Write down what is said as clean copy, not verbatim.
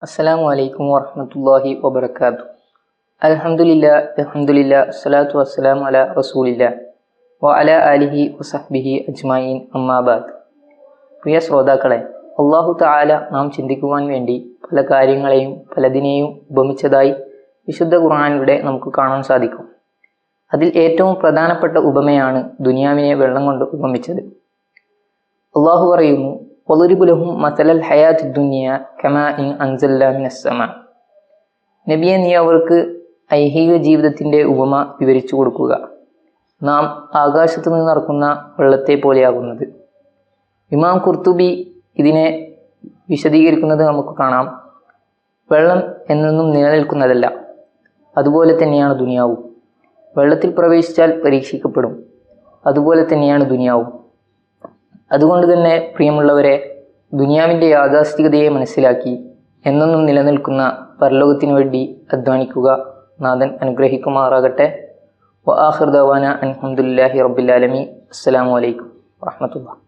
അസ്സലാമു അലൈക്കും വറഹ്മത്തുള്ളാഹി വബറകാതുഹു. അൽഹംദുലില്ലാ സ്വലാത്തു വസ്സലാമു അലാ റസൂലില്ലാ വഅലാ ആലിഹി വസഹ്ബിഹി അജ്മഈൻ അമ്മാ ബഅദ്. പ്രിയ ശ്രോതാക്കളെ, അല്ലാഹു തആല നാം ചിന്തിക്കുവാൻ വേണ്ടി പല കാര്യങ്ങളെയും പലതിനെയും ഉപമിച്ചതായി വിശുദ്ധ ഖുർആനിലൂടെ നമുക്ക് കാണാൻ സാധിക്കും. അതിൽ ഏറ്റവും പ്രധാനപ്പെട്ട ഉപമയാണ് ദുനിയാവിനെ വെള്ളം കൊണ്ട് ഉപമിച്ചത്. അല്ലാഹു പറയുന്നു, വളിരിബ് ലഹും മസലൽ ഹയാത്തി ദുനിയ കമാഇൻ അൻസൽനാ മിനസ് സമാ. നബിയെ, നീ അവർക്ക് ഐഹിക ജീവിതത്തിൻ്റെ ഉപമ വിവരിച്ചു കൊടുക്കുക. നാം ആകാശത്ത് നിന്ന് ഇറക്കുന്ന വെള്ളത്തെ പോലെയാകുന്നത്. ഇമാം ഖുർത്തുബി ഇതിനെ വിശദീകരിക്കുന്നത് നമുക്ക് കാണാം. വെള്ളം എന്നൊന്നും നിലനിൽക്കുന്നതല്ല, അതുപോലെ തന്നെയാണ് ദുനിയാവും. വെള്ളത്തിൽ പ്രവേശിച്ചാൽ പരീക്ഷിക്കപ്പെടും, അതുപോലെ തന്നെയാണ് ദുനിയാവും. അതുകൊണ്ട് തന്നെ പ്രിയമുള്ളവരെ, ദുനിയാവിൻ്റെ യാഥാസ്ഥികതയെ മനസ്സിലാക്കി എന്നൊന്നും നിലനിൽക്കുന്ന പരലോകത്തിനു വേണ്ടി അധ്വാനിക്കുക. നാഥൻ അനുഗ്രഹിക്കുമാറാകട്ടെ. വആഖിറു ദഅവാനാ അൽഹംദുലില്ലാഹി റബ്ബിൽ ആലമീൻ. അസ്സലാമു അലൈക്കും വറഹ്മത്തുള്ളാഹി.